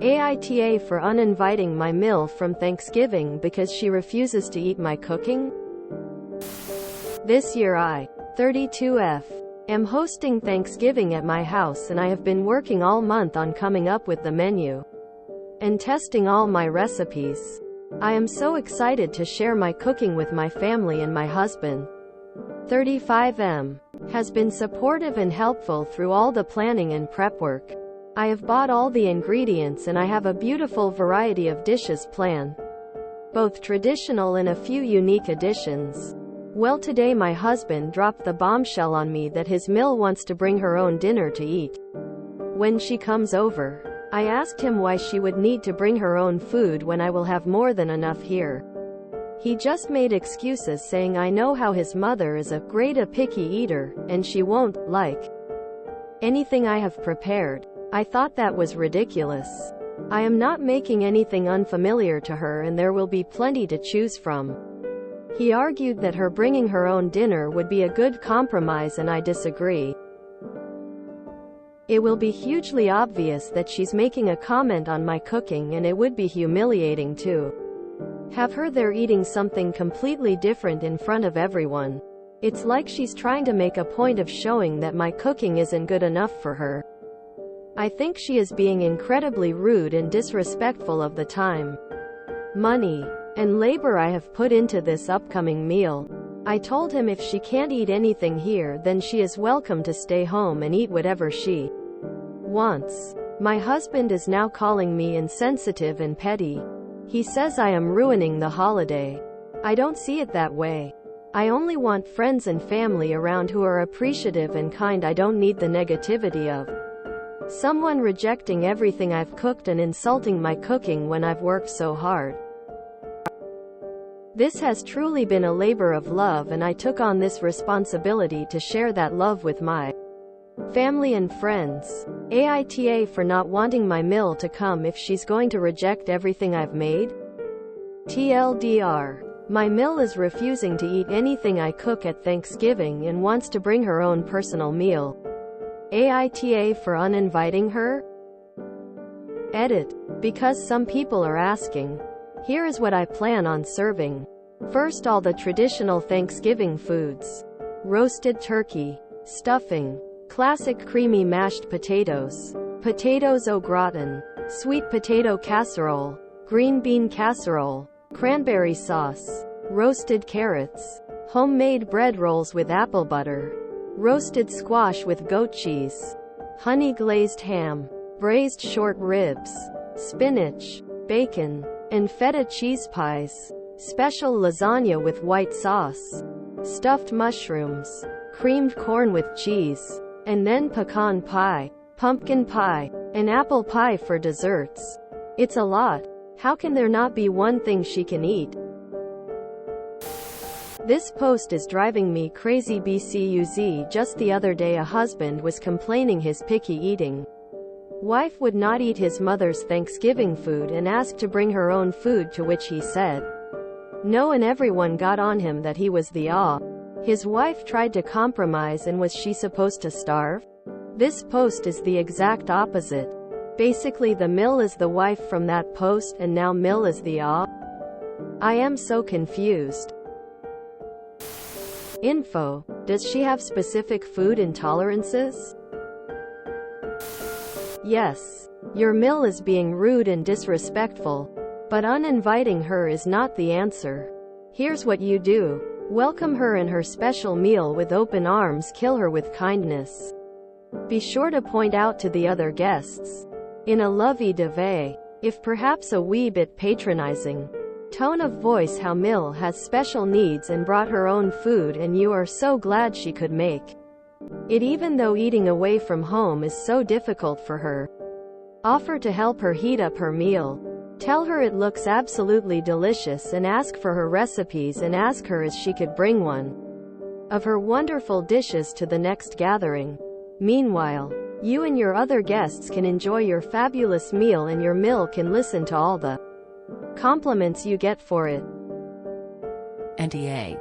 AITA for uninviting my meal from Thanksgiving because she refuses to eat my cooking? This year I, 32F, am hosting Thanksgiving at my house, and I have been working all month on coming up with the menu and testing all my recipes. I am so excited to share my cooking with my family, and my husband, 35M, has been supportive and helpful through all the planning and prep work. I have bought all the ingredients and I have a beautiful variety of dishes planned, both traditional and a few unique additions. Well, today my husband dropped the bombshell on me that his Mill wants to bring her own dinner to eat when she comes over. I asked him why she would need to bring her own food when I will have more than enough here. He just made excuses, saying I know how his mother is a picky eater, and she won't like anything I have prepared. I thought that was ridiculous. I am not making anything unfamiliar to her, and there will be plenty to choose from. He argued that her bringing her own dinner would be a good compromise, and I disagree. It will be hugely obvious that she's making a comment on my cooking, and it would be humiliating to have her there eating something completely different in front of everyone. It's like she's trying to make a point of showing that my cooking isn't good enough for her. I think she is being incredibly rude and disrespectful of the time, money, and labor I have put into this upcoming meal. I told him if she can't eat anything here, then she is welcome to stay home and eat whatever she wants. My husband is now calling me insensitive and petty. He says I am ruining the holiday. I don't see it that way. I only want friends and family around who are appreciative and kind. I don't need the negativity of someone rejecting everything I've cooked and insulting my cooking when I've worked so hard. This has truly been a labor of love, and I took on this responsibility to share that love with my family and friends. AITA for not wanting my meal to come if she's going to reject everything I've made. TLDR. My meal is refusing to eat anything I cook at Thanksgiving and wants to bring her own personal meal. AITA for uninviting her? Edit. Because some people are asking. Here is what I plan on serving. First, all the traditional Thanksgiving foods. Roasted turkey, stuffing, classic creamy mashed potatoes, potatoes au gratin, sweet potato casserole, green bean casserole, cranberry sauce, roasted carrots, homemade bread rolls with apple butter, roasted squash with goat cheese, honey glazed ham, braised short ribs, spinach, bacon, and feta cheese pies, special lasagna with white sauce, stuffed mushrooms, creamed corn with cheese, and then pecan pie, pumpkin pie, and apple pie for desserts. It's a lot. How can there not be one thing she can eat? This post is driving me crazy. BCUZ. Just the other day a husband was complaining his picky eating wife would not eat his mother's Thanksgiving food and asked to bring her own food, to which he said no, and everyone got on him that he was the his wife tried to compromise, and was she supposed to starve? This post is the exact opposite. Basically the Mill is the wife from that post, and now Mill is the I am so confused. Info. Does she have specific food intolerances? Yes. Your Mill is being rude and disrespectful. But uninviting her is not the answer. Here's what you do. Welcome her and her special meal with open arms. Kill her with kindness. Be sure to point out to the other guests, in a lovey-dovey, if perhaps a wee bit patronizing tone of voice, how Mill has special needs and brought her own food, and you are so glad she could make it, even though eating away from home is so difficult for her. Offer to help her heat up her meal. Tell her it looks absolutely delicious, and ask for her recipes, and ask her if she could bring one of her wonderful dishes to the next gathering. Meanwhile, you and your other guests can enjoy your fabulous meal, and your Mill can listen to all the compliments you get for it. NTA.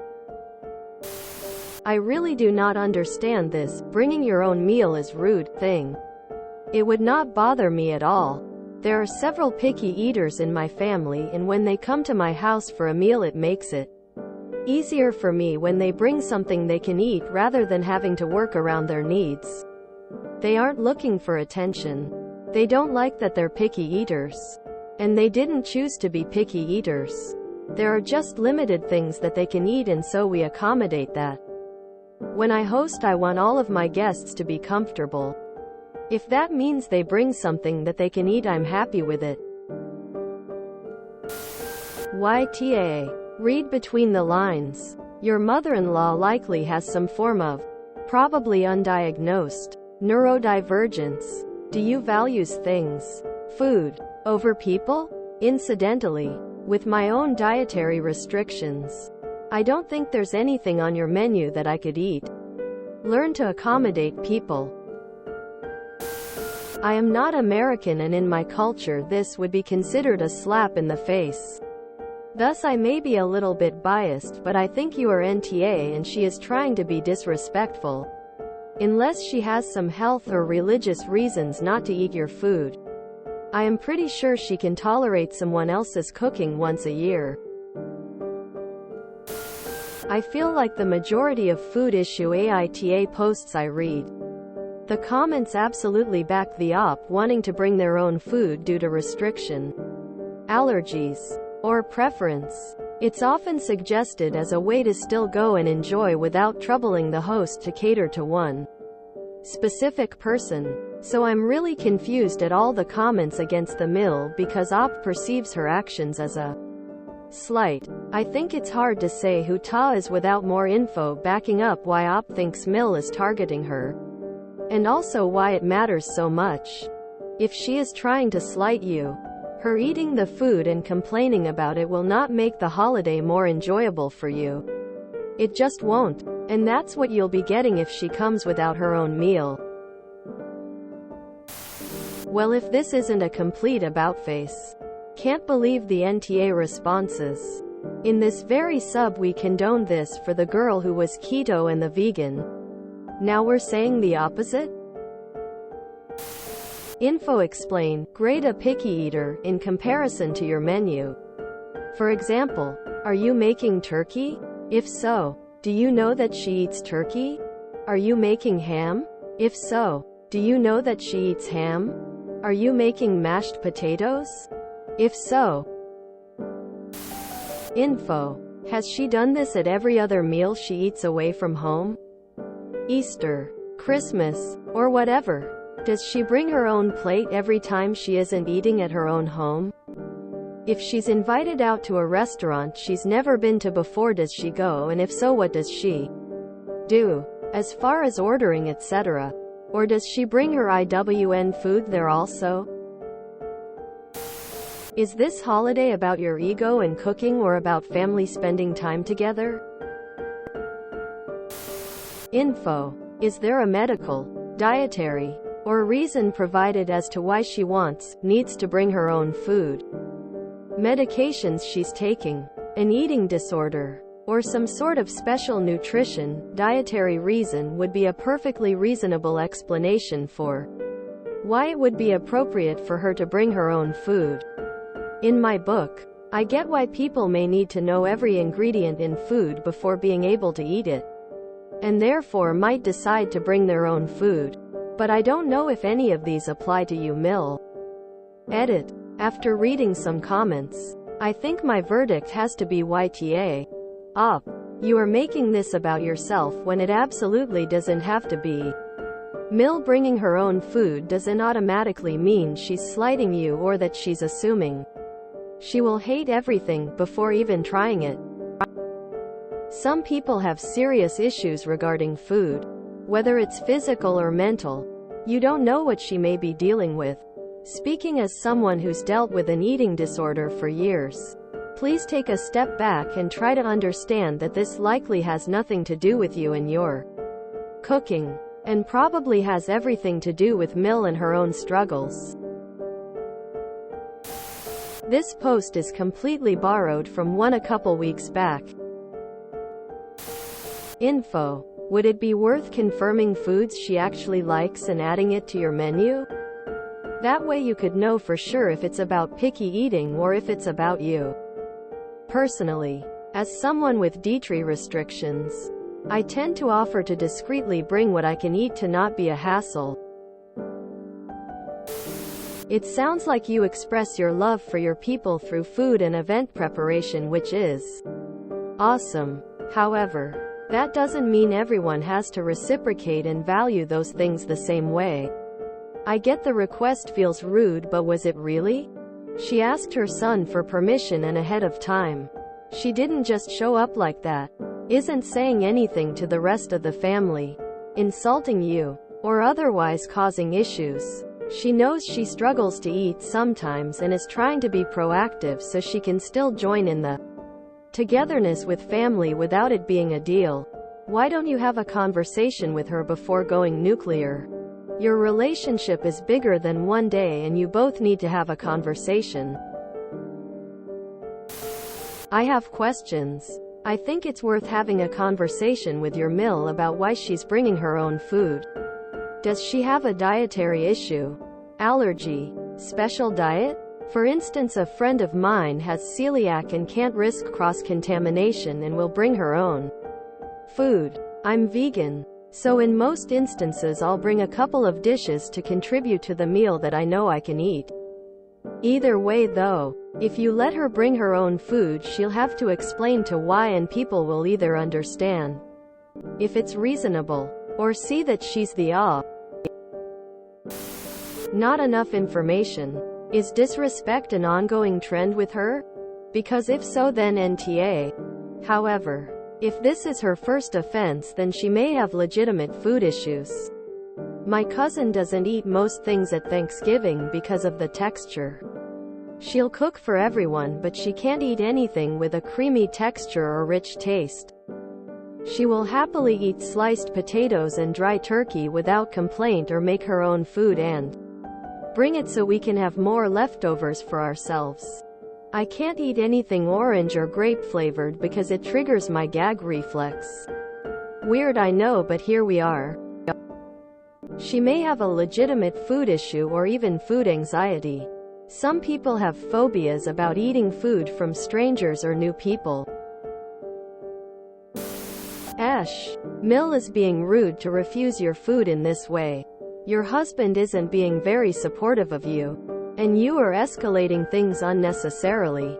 I really do not understand this bringing your own meal is rude thing. It would not bother me at all. There are several picky eaters in my family, and when they come to my house for a meal, it makes it easier for me when they bring something they can eat rather than having to work around their needs. They aren't looking for attention. They don't like that they're picky eaters. And they didn't choose to be picky eaters. There are just limited things that they can eat, and so we accommodate that. When I host, I want all of my guests to be comfortable. If that means they bring something that they can eat, I'm happy with it. YTA. Read between the lines. Your mother-in-law likely has some form of, probably undiagnosed, neurodivergence. Do you value things, food, over people? Incidentally, with my own dietary restrictions, I don't think there's anything on your menu that I could eat. Learn to accommodate people. I am not American, and in my culture this would be considered a slap in the face. Thus I may be a little bit biased, but I think you are NTA and she is trying to be disrespectful. Unless she has some health or religious reasons not to eat your food. I am pretty sure she can tolerate someone else's cooking once a year. I feel like the majority of food issue AITA posts I read, the comments absolutely back the op wanting to bring their own food due to restriction, allergies, or preference. It's often suggested as a way to still go and enjoy without troubling the host to cater to one specific person. So I'm really confused at all the comments against the meal because op perceives her actions as a slight. I think it's hard to say who Ta is without more info backing up why op thinks Mill is targeting her. And also why it matters so much. If she is trying to slight you, her eating the food and complaining about it will not make the holiday more enjoyable for you. It just won't. And that's what you'll be getting if she comes without her own meal. Well, if this isn't a complete about-face. Can't believe the NTA responses. In this very sub we condoned this for the girl who was keto and the vegan. Now we're saying the opposite? Info explain, grade a picky eater in comparison to your menu. For example, are you making turkey? If so, do you know that she eats turkey? Are you making ham? If so, do you know that she eats ham? Are you making mashed potatoes? If so, info. Has she done this at every other meal she eats away from home? Easter, Christmas, or whatever. Does she bring her own plate every time she isn't eating at her own home? If she's invited out to a restaurant she's never been to before, does she go, and if so, what does she do as far as ordering, etc.? Or does she bring her IWN food there also? Is this holiday about your ego and cooking, or about family spending time together? Info. Is there a medical, dietary, or reason provided as to why she needs to bring her own food? Medications she's taking, an eating disorder, or some sort of special nutrition, dietary reason would be a perfectly reasonable explanation for why it would be appropriate for her to bring her own food. In my book, I get why people may need to know every ingredient in food before being able to eat it, and therefore might decide to bring their own food. But I don't know if any of these apply to you, Mill. Edit. After reading some comments, I think my verdict has to be YTA. Op. You are making this about yourself when it absolutely doesn't have to be. Mill bringing her own food doesn't automatically mean she's slighting you or that she's assuming she will hate everything before even trying it. Some people have serious issues regarding food, whether it's physical or mental. You don't know what she may be dealing with. Speaking as someone who's dealt with an eating disorder for years, please take a step back and try to understand that this likely has nothing to do with you and your cooking, and probably has everything to do with Mill and her own struggles. This post is completely borrowed from one a couple weeks back. Info. Would it be worth confirming foods she actually likes and adding it to your menu? That way you could know for sure if it's about picky eating or if it's about you. Personally, as someone with dietary restrictions, I tend to offer to discreetly bring what I can eat to not be a hassle. It sounds like you express your love for your people through food and event preparation, which is awesome. However, that doesn't mean everyone has to reciprocate and value those things the same way. I get the request feels rude, but was it really? She asked her son for permission and ahead of time. She didn't just show up like that. Isn't saying anything to the rest of the family, insulting you, or otherwise causing issues. She knows she struggles to eat sometimes and is trying to be proactive so she can still join in the togetherness with family without it being a deal. Why don't you have a conversation with her before going nuclear? Your relationship is bigger than one day and you both need to have a conversation. I have questions. I think it's worth having a conversation with your mill about why she's bringing her own food. Does she have a dietary issue? Allergy? Special diet? For instance, a friend of mine has celiac and can't risk cross-contamination and will bring her own food. I'm vegan, so in most instances I'll bring a couple of dishes to contribute to the meal that I know I can eat. Either way though, if you let her bring her own food, she'll have to explain to why, and people will either understand if it's reasonable, or see that she's the not enough information. Is disrespect an ongoing trend with her? Because if so, then NTA. However, if this is her first offense, then she may have legitimate food issues. My cousin doesn't eat most things at Thanksgiving because of the texture. She'll cook for everyone, but she can't eat anything with a creamy texture or rich taste. She will happily eat sliced potatoes and dry turkey without complaint, or make her own food and bring it so we can have more leftovers for ourselves. I can't eat anything orange or grape flavored because it triggers my gag reflex. Weird, I know, but here we are. She may have a legitimate food issue or even food anxiety. Some people have phobias about eating food from strangers or new people. Mill is being rude to refuse your food in this way. Your husband isn't being very supportive of you, and you are escalating things unnecessarily.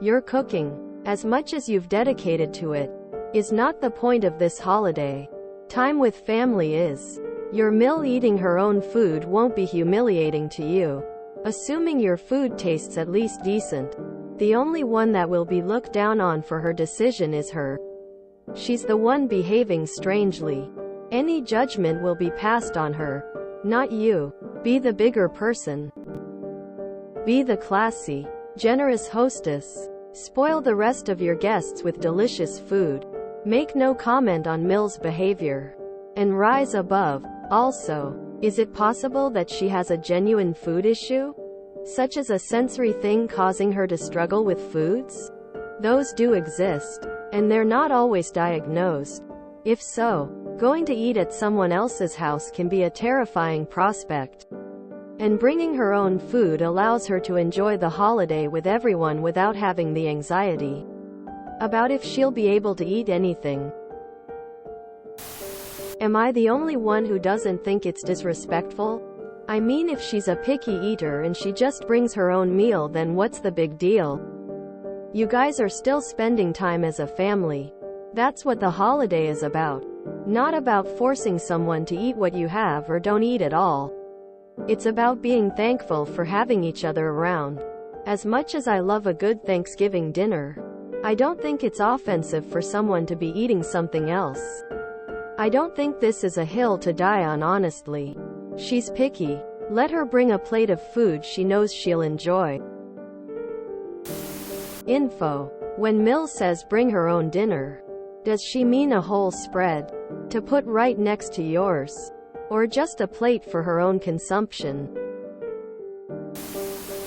Your cooking, as much as you've dedicated to it, is not the point of this holiday. Time with family is. Your mill eating her own food won't be humiliating to you, assuming your food tastes at least decent. The only one that will be looked down on for her decision is her. She's the one behaving strangely. Any judgment will be passed on her, not you. Be the bigger person. Be the classy, generous hostess. Spoil the rest of your guests with delicious food. Make no comment on Mill's behavior, and rise above. Also, is it possible that she has a genuine food issue? Such as a sensory thing causing her to struggle with foods? Those do exist, and they're not always diagnosed. If so, going to eat at someone else's house can be a terrifying prospect. And bringing her own food allows her to enjoy the holiday with everyone without having the anxiety about if she'll be able to eat anything. Am I the only one who doesn't think it's disrespectful? I mean, if she's a picky eater and she just brings her own meal, then what's the big deal? You guys are still spending time as a family. That's what the holiday is about. Not about forcing someone to eat what you have or don't eat at all. It's about being thankful for having each other around. As much as I love a good Thanksgiving dinner, I don't think it's offensive for someone to be eating something else. I don't think this is a hill to die on, honestly. She's picky. Let her bring a plate of food she knows she'll enjoy. Info. When Mill says bring her own dinner, does she mean a whole spread to put right next to yours? Or just a plate for her own consumption?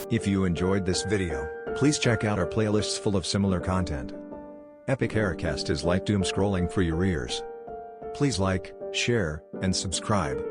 If you enjoyed this video, please check out our playlists full of similar content. Epic Haircast is like doom scrolling for your ears. Please like, share, and subscribe.